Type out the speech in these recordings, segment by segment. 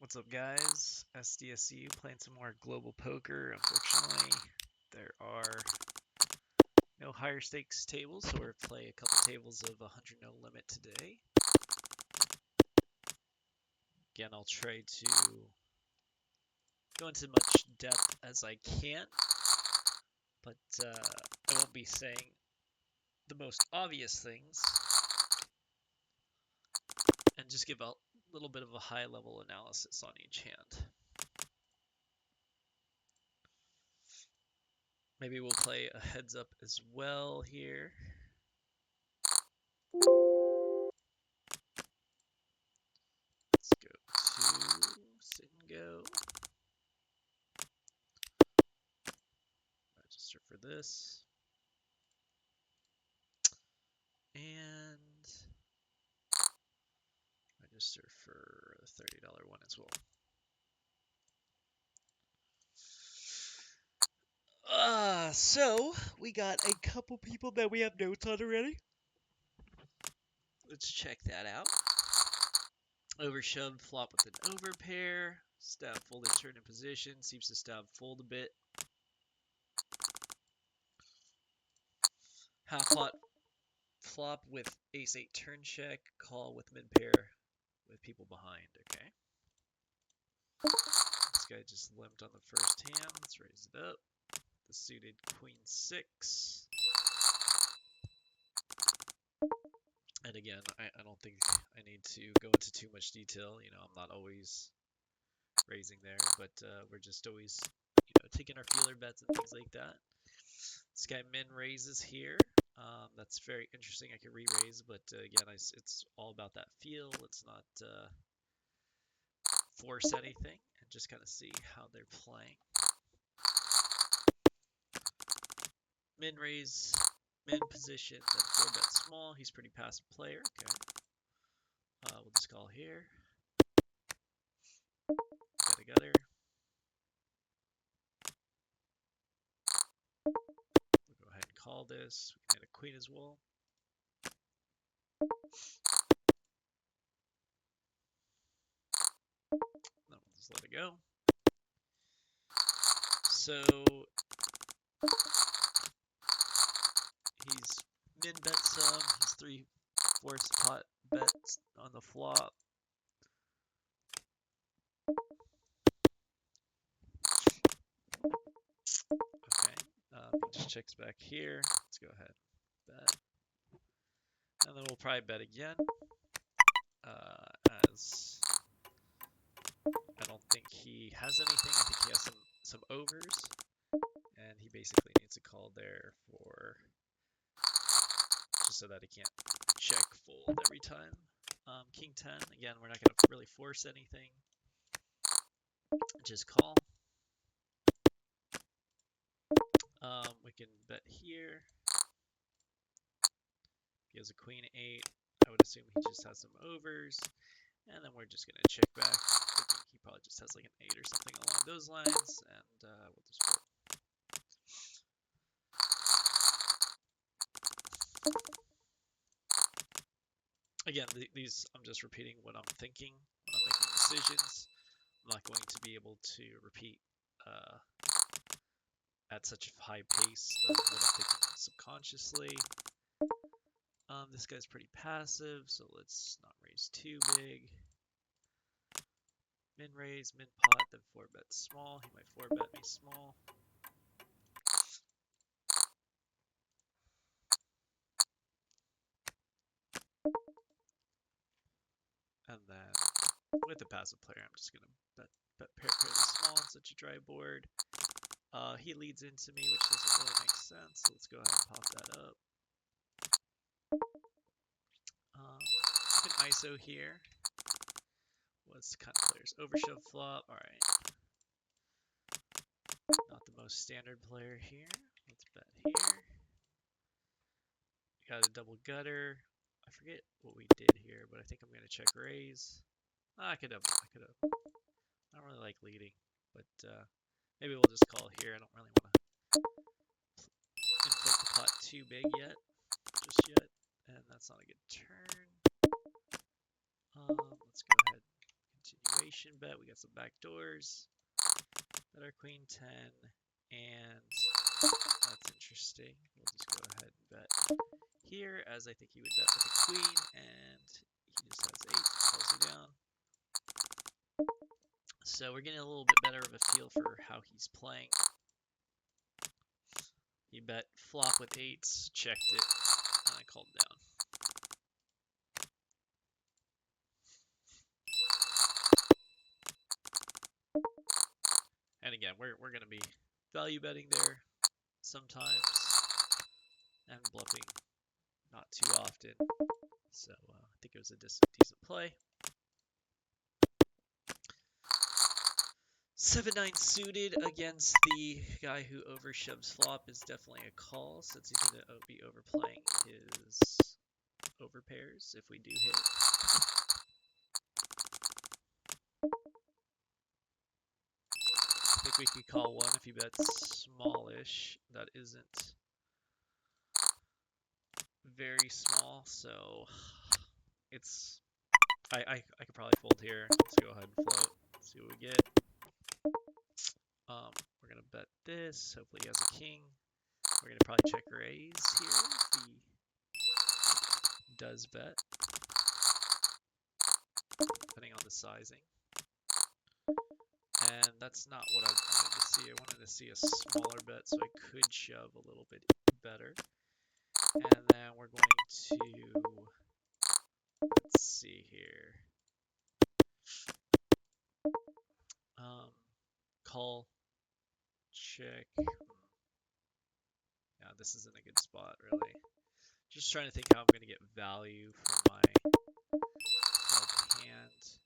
What's up, guys? SDSU playing some more global poker. Unfortunately, there are no higher stakes tables, so we're play a couple tables of 100 no limit today. Again, I'll try to go into much depth as I can, but I won't be saying the most obvious things, and just give a little bit of a high-level analysis on each hand. Maybe we'll play a heads up as well here. Let's go to sit and go. Register for this. And register for a $30 one as well. So we got a couple people that we have notes on already. Let's check that out. Overshove, flop with an overpair. Stab folded, turn in position. Seems to stab fold a bit. Half pot flop with ace-8 turn check. Call with mid-pair with people behind. Okay. This guy just limped on the first hand. Let's raise it up. The suited queen-6. And again, I don't think I need to go into too much detail. You know, I'm not always raising there, but we're just always, taking our feeler bets and things like that. This guy min raises here. That's very interesting. I could re-raise, but again, it's all about that feel. Let's not force anything and just kind of see how they're playing. Min raise, min position, then 4-bet small. He's pretty passive player. Okay. We'll just call here. Gutter. We'll go ahead and call this. We can hit a queen as well. No, we'll just let it go. So he's min bet some. He's 3/4 pot bets on the flop. Okay, he just checks back here. Let's go ahead, bet, and then we'll probably bet again. As I don't think he has anything. I think he has some overs, and he basically needs a call there for just so that he can't check fold every time. King 10. Again, we're not going to really force anything. Just call. We can bet here. If he has a queen 8, I would assume he just has some overs. And then we're just going to check back. Thinking he probably just has like an 8 or something along those lines. And we'll just fold. Again, these, I'm just repeating what I'm thinking when I'm making decisions. I'm not going to be able to repeat at such a high pace of what I'm thinking subconsciously. This guy's pretty passive, so let's not raise too big. Min raise, min pot, then 4-bet small. He might 4-bet me small. And then with the passive player, I'm just gonna bet fairly small on such a dry board. He leads into me, which doesn't really make sense. So let's go ahead and pop that up. An ISO here. What's kind of players? Overshove flop. All right. Not the most standard player here. Let's bet here. Got a double gutter. I forget what we did here, but I think I'm gonna check raise. I could have. I don't really like leading, but maybe we'll just call here. I don't really want to inflate the pot too big just yet, and that's not a good turn. Let's go ahead. combination bet. We got some back doors. Bet our queen 10, and that's interesting. We'll just go ahead and bet here, as I think he would bet with the queen, and he just has 8, calls you down. So we're getting a little bit better of a feel for how he's playing. He bet flop with 8s, checked it, and I called down. And again, we're going to be value betting there sometimes and bluffing not too often. So I think it was a decent play. 7-9 suited against the guy who overshoves flop is definitely a call, since he's going to be overplaying his overpairs if we do hit. I think we could call one if he bets smallish. That isn't very small, so it's I could probably fold here. Let's go ahead and float. See what we get. We're gonna bet this. Hopefully he has a king. We're gonna probably check raise here if he does bet, depending on the sizing. And that's not what I wanted to see. I wanted to see a smaller bet so I could shove a little bit better. And then we're going to, let's see here. Call, check. Yeah, this isn't a good spot, really. Just trying to think how I'm going to get value from my hand.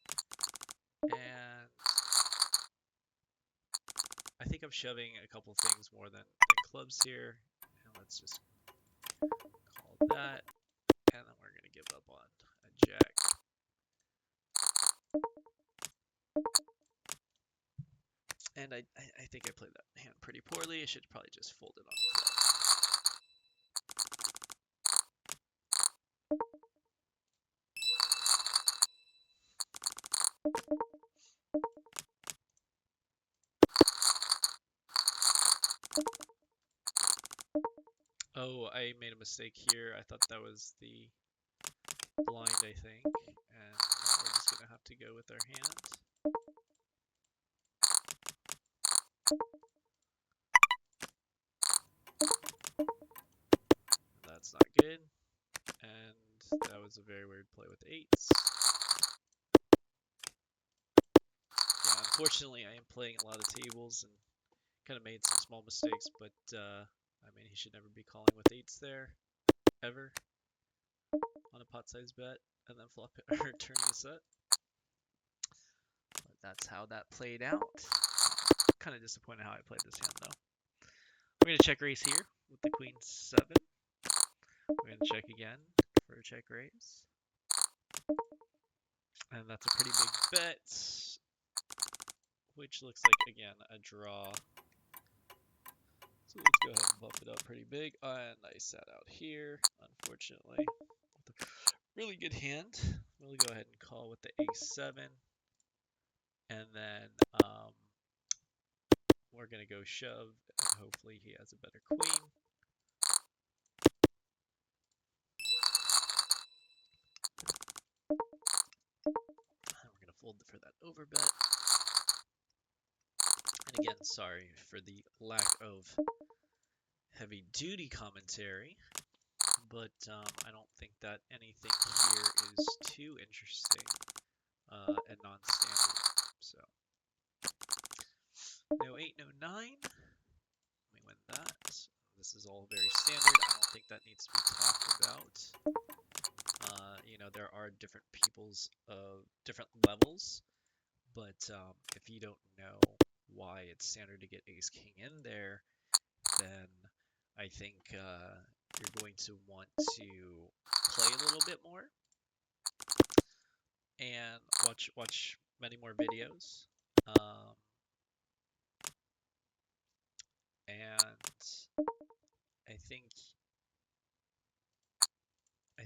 And I think I'm shoving a couple things more than clubs here. And let's just call that. And then we're going to give up on a jack. And I think I played that hand pretty poorly. I should probably just fold it on the flop. Oh, I made a mistake here. I thought that was the blind, I think. And now we're just going to have to go with our hand. That's not good. And that was a very weird play with 8s. Yeah, unfortunately, I am playing a lot of tables and kind of made some small mistakes, but I mean, he should never be calling with 8s there, ever, on a pot size bet, and then flop it or turning the set. But that's how that played out. Kind of disappointed how I played this hand, though. We're going to check raise here with the queen 7. We're going to check again for a check raise. And that's a pretty big bet, which looks like, again, a draw. So let's go ahead and bump it up pretty big. And I sat out here, unfortunately. With a really good hand. We'll go ahead and call with the a7. And then we're going to go shove, and hopefully he has a better queen. And we're going to fold for that overbet. And again, sorry for the lack of heavy-duty commentary, but I don't think that anything here is too interesting and non-standard. So, no 8, no 9. We win that. This is all very standard. I don't think that needs to be talked about. You know, there are different people's different levels, but if you don't know why it's standard to get ace king in there, then I think you're going to want to play a little bit more and watch many more videos. And I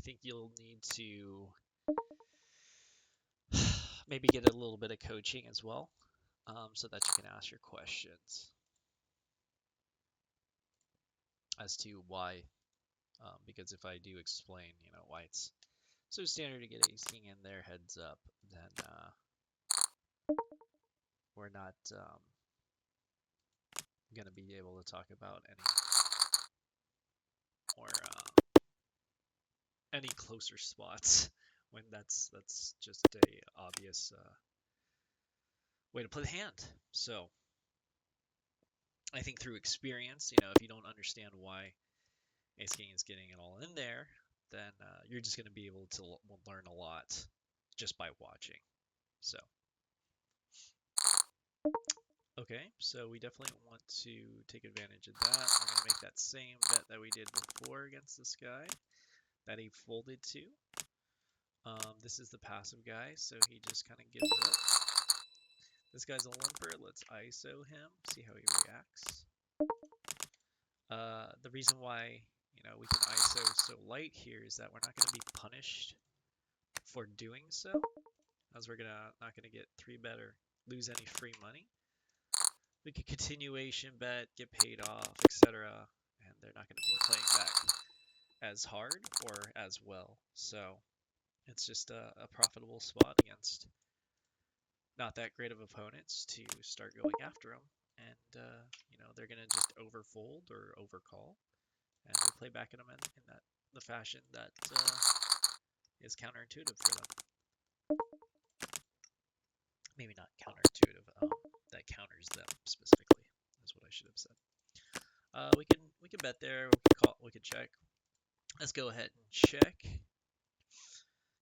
think you'll need to maybe get a little bit of coaching as well, so that you can ask your questions as to why. Because if I do explain, why it's so standard to get ace king in there heads up, then we're not going to be able to talk about more any closer spots when that's just a obvious way to play the hand. So I think through experience, if you don't understand why ace king is getting it all in there, then you're just going to be able to learn a lot just by watching. So okay, so we definitely want to take advantage of that. We're going to make that same bet that we did before against this guy that he folded to. This is the passive guy, so he just kind of gives up. This guy's a limper. Let's ISO him, see how he reacts. The reason why we can ISO so light here is that we're not going to be punished for doing so, as we're not gonna get 3-bet or lose any free money. We could continuation bet, get paid off, etc., and they're not going to be playing back as hard or as well. So it's just a profitable spot against not that great of opponents to start going after them. And they're going to just overfold or overcall, and we play back at them in the fashion that is counterintuitive for them. Maybe not counterintuitive, that counters them specifically, is what I should have said. We can bet there. We can check. Let's go ahead and check,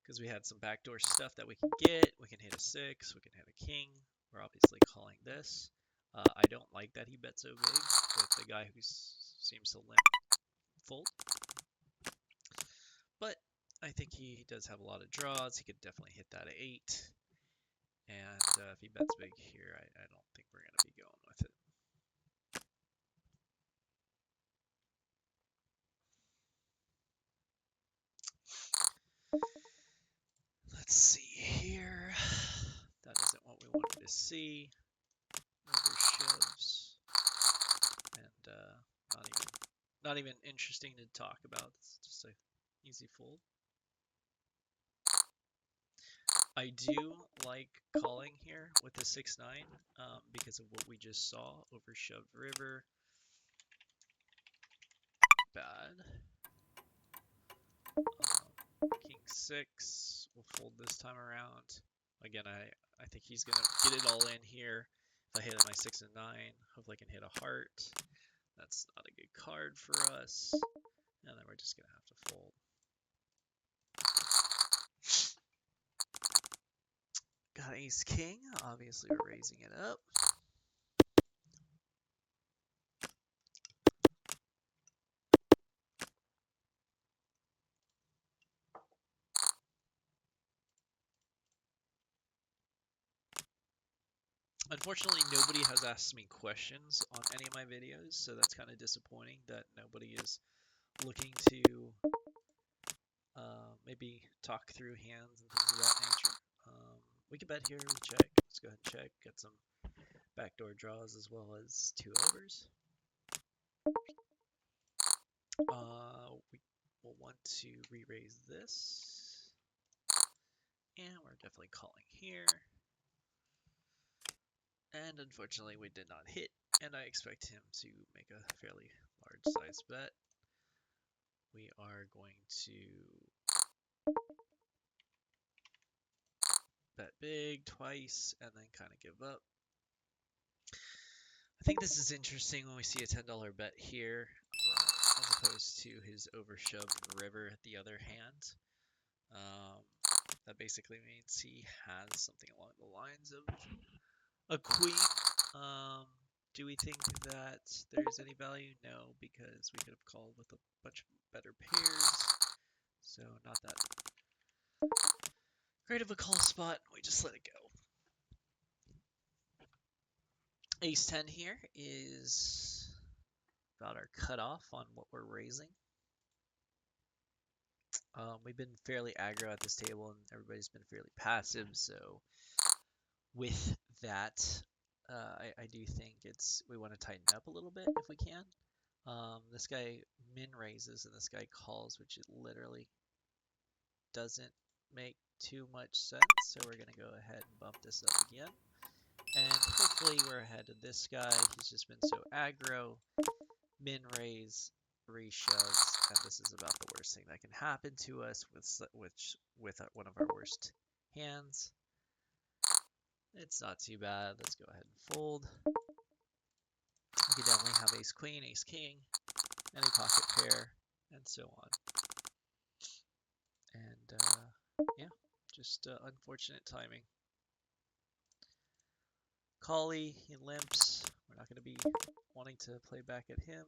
because we had some backdoor stuff that we can get. We can hit a 6. We can hit a king. We're obviously calling this. I don't like that he bet so big with the guy who seems to limp fold. But I think he does have a lot of draws. He could definitely hit that 8. And if he bets big here, I don't think we're going to be going with it. Let's see here. That isn't what we wanted to see. Over shoves. And not even interesting to talk about. It's just an easy fold. I do like calling here with the 6-9 because of what we just saw. Over shoved river. Bad. King 6. We'll fold this time around. Again, I think he's going to get it all in here. If I hit my 6 and 9, hopefully I can hit a heart. That's not a good card for us. And then we're just going to have to fold. Got ace king. Obviously, we're raising it up. Unfortunately, nobody has asked me questions on any of my videos, so that's kind of disappointing that nobody is looking to maybe talk through hands and things of that nature. We can bet here, we check. Let's go ahead and check. Get some backdoor draws as well as 2 overs. We will want to re-raise this. And we're definitely calling here. And unfortunately, we did not hit. And I expect him to make a fairly large size bet. We are going to bet big twice and then kind of give up. I think this is interesting when we see a $10 bet here, as opposed to his overshoved river at the other hand. That basically means he has something along the lines of a queen. Do we think that there's any value? No, because we could have called with a bunch better pairs. So not that great of a call spot. We just let it go. Ace 10 here is about our cutoff on what we're raising. We've been fairly aggro at this table, and everybody's been fairly passive. So with that, I do think we want to tighten up a little bit if we can. This guy min raises and this guy calls, which it literally doesn't make too much sense. So we're gonna go ahead and bump this up again. And hopefully we're ahead of this guy. He's just been so aggro. Min raise, reshoves, and this is about the worst thing that can happen to us with one of our worst hands. It's not too bad. Let's go ahead and fold. We could definitely have ace queen, ace king, any pocket pair, and so on. And yeah, just unfortunate timing. Collie, he limps. We're not going to be wanting to play back at him.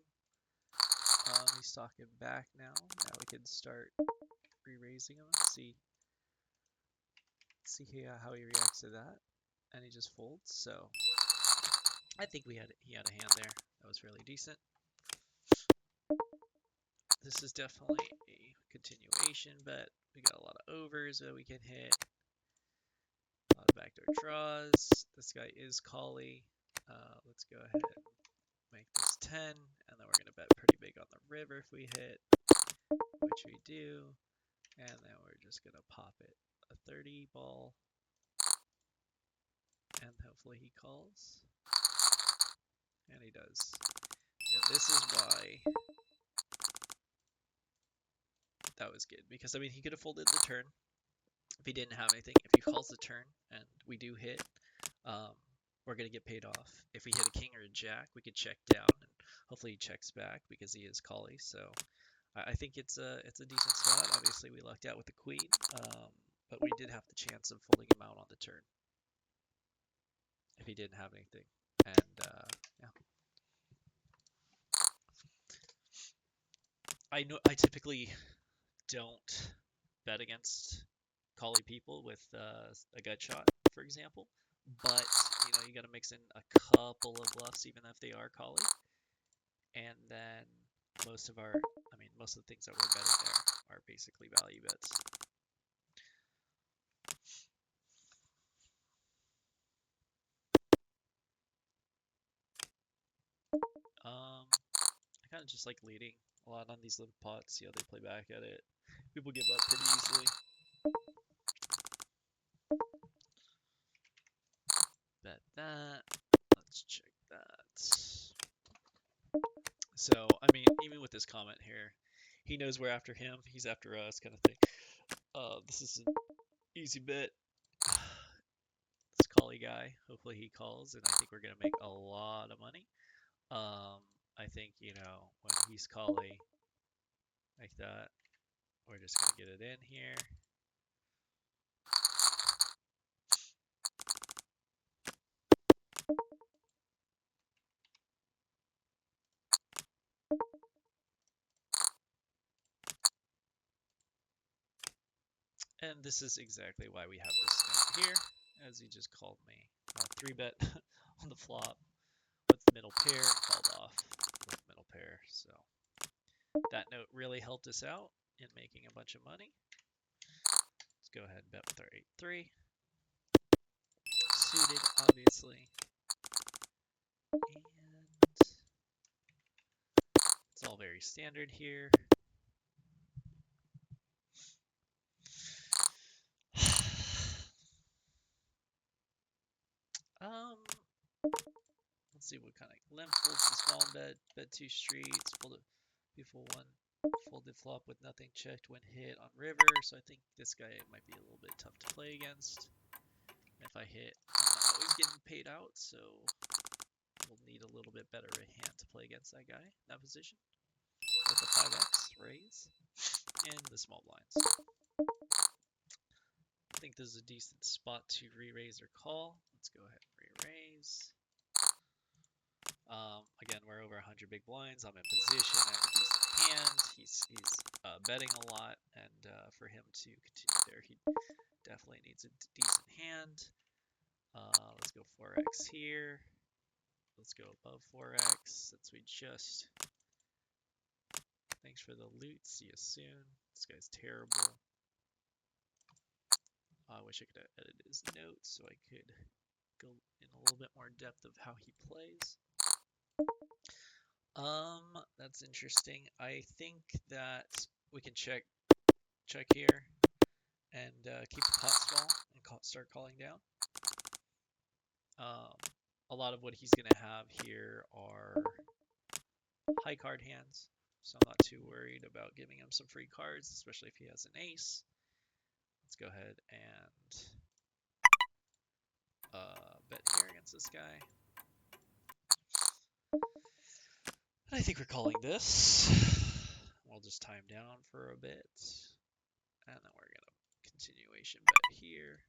He's talking back now. Now we can start re-raising him. See how he reacts to that. And he just folds. So I think he had a hand there that was fairly decent. This is definitely a continuation bet. We got a lot of overs that we can hit. A lot of backdoor draws. This guy is Collie. Let's go ahead and make this 10, and then we're going to bet pretty big on the river if we hit, which we do, and then we're just going to pop it a 30 ball, and hopefully he calls, and he does. And this is why that was good, because I mean he could have folded the turn if he didn't have anything. If he calls the turn and we do hit, we're going to get paid off. If we hit a king or a jack, we could check down, and hopefully he checks back because he is Collie. So I think it's a decent spot. Obviously, we lucked out with the queen, but we did have the chance of folding him out on the turn if he didn't have anything. And yeah, I typically don't bet against Collie people with a gut shot, for example. But you got to mix in a couple of bluffs, even if they are Collie. And then most of the things that we're betting there are basically value bets. I kind of just like leading a lot on these limp pots, see how they play back at it. People give up pretty easily. Bet that. Let's check that. So, I mean, even with this comment here, he knows we're after him. He's after us, kind of thing. This is an easy bet. This Collie guy, hopefully he calls, and I think we're gonna make a lot of money. I think when he's Collie like that, we're just gonna get it in here. And this is exactly why we have this note here, as he just called me 3-bet on the flop with middle pair, called off with middle pair. So that note really helped us out in making a bunch of money. Let's go ahead and bet with our 8-3. Suited, obviously. And it's all very standard here. Let's see what kind of limp folds the small bet 2 streets, fold it before 1, folded flop with nothing checked when hit on river. So I think this guy might be a little bit tough to play against. If I hit, I'm not always getting paid out, so we'll need a little bit better of a hand to play against that guy in that position. With the 5x raise and the small blinds. I think this is a decent spot to re-raise or call. Let's go ahead and re-raise. Again, we're over 100 big blinds. I'm in position. I have a decent hand. He's betting a lot, and for him to continue there, he definitely needs a decent hand. Let's go 4x here. Let's go above 4x since we just... Thanks for the loot. See you soon. This guy's terrible. I wish I could have edited his notes so I could go in a little bit more depth of how he plays. That's interesting. I think that we can check here and keep the pot small and start calling down. A lot of what he's going to have here are high card hands, so I'm not too worried about giving him some free cards, especially if he has an ace. Let's go ahead and bet here against this guy. And I think we're calling this. We'll just time down for a bit, and then we're going to continuation bet here.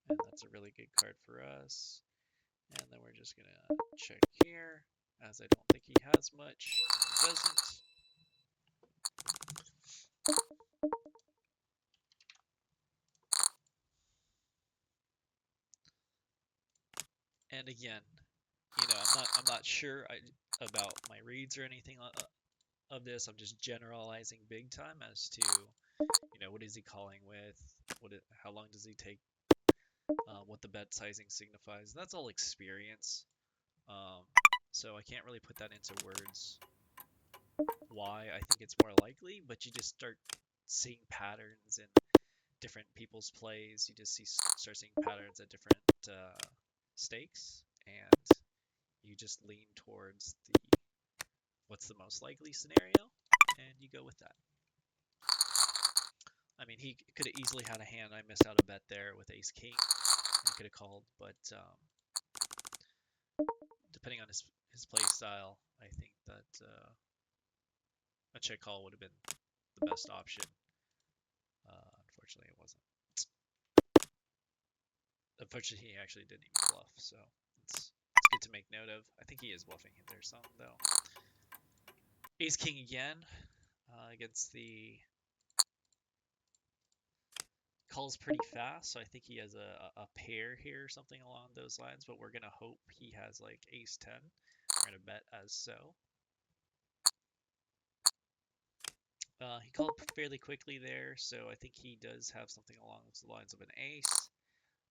And that's a really good card for us. And then we're just going to check here, as I don't think he has much. He doesn't. And again, you know, I'm not sure about my reads or anything of this. I'm just generalizing big time as to, you know, what is he calling with? How long does he take? What the bet sizing signifies. That's all experience. So I can't really put that into words why I think it's more likely, but you just start seeing patterns in different people's plays. You just start seeing patterns at different stakes, and you just lean towards what's the most likely scenario, and you go with that. I mean, he could have easily had a hand. I missed out a bet there with ace king. He could have called, but depending on his play style, I think that a check call would have been the best option. Unfortunately, it wasn't. Unfortunately, he actually didn't even bluff, so it's good to make note of. I think he is bluffing there some, though. Ace king again against the calls pretty fast, so I think he has a pair here or something along those lines, but we're going to hope he has like ace 10. We're going to bet as so. He called fairly quickly there, so I think he does have something along the lines of an ace.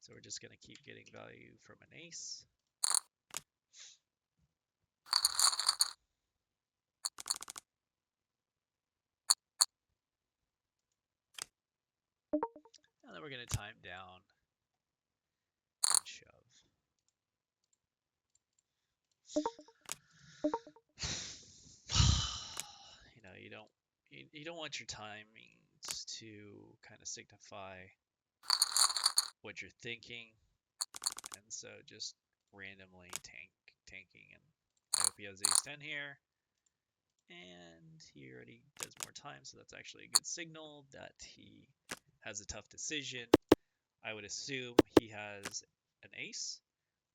So we're just going to keep getting value from an ace. And then we're going to time down and shove. You know, you don't want your timings to kind of signify what you're thinking, and so just randomly tanking. And I hope he has ace 10 here, and he already does more time, so that's actually a good signal that he has a tough decision. I would assume he has an ace.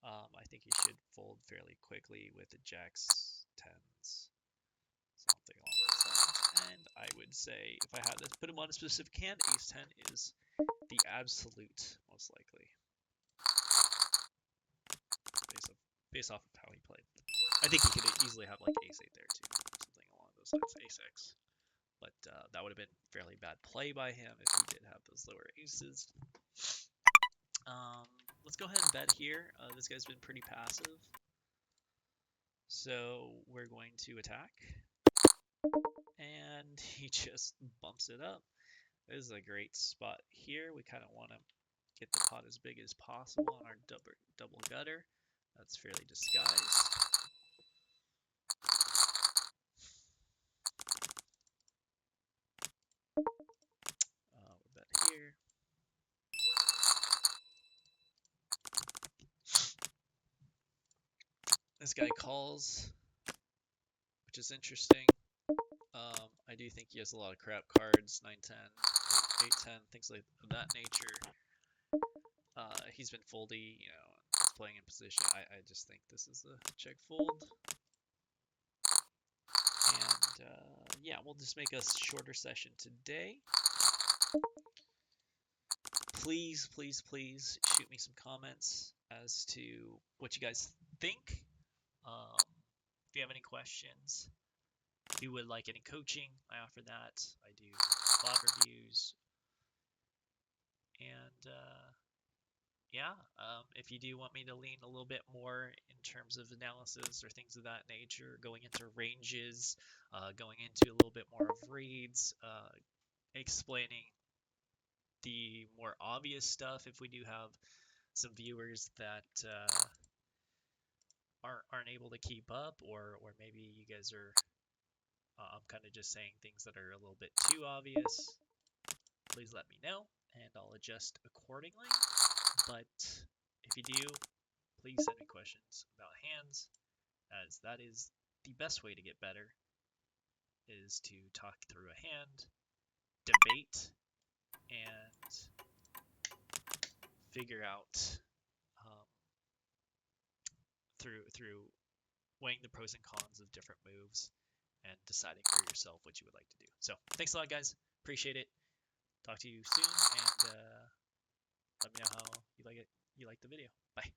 I think he should fold fairly quickly with the jacks, 10s, something along those lines. And I would say, if I had to put him on a specific hand, ace 10 is the absolute most likely, based off of how he played. I think he could easily have like ace 8 there too, something along those lines, ace x. But that would have been fairly bad play by him if he did have those lower aces. Let's go ahead and bet here. This guy's been pretty passive, so we're going to attack. And he just bumps it up. This is a great spot here. We kind of want to get the pot as big as possible on our double gutter. That's fairly disguised. We'll bet here. This guy calls, which is interesting. I do think he has a lot of crap cards, 9-10, 8-10, things like that nature. He's been foldy, you know, he's playing in position. I just think this is a check fold. And yeah, we'll just make a shorter session today. Please, please, please shoot me some comments as to what you guys think. If you have any questions, If you would like any coaching, I offer that. I do VOD reviews, and yeah, if you do want me to lean a little bit more in terms of analysis or things of that nature, going into ranges, going into a little bit more of reads, explaining the more obvious stuff if we do have some viewers that aren't able to keep up, or maybe you guys are I'm kind of just saying things that are a little bit too obvious, please let me know and I'll adjust accordingly. But if you do, please send me questions about hands, as that is the best way to get better, is to talk through a hand, debate, and figure out um, through weighing the pros and cons of different moves and deciding for yourself what you would like to do. So thanks a lot, guys. Appreciate it. Talk to you soon, and let me know how you like it. You like the video. Bye.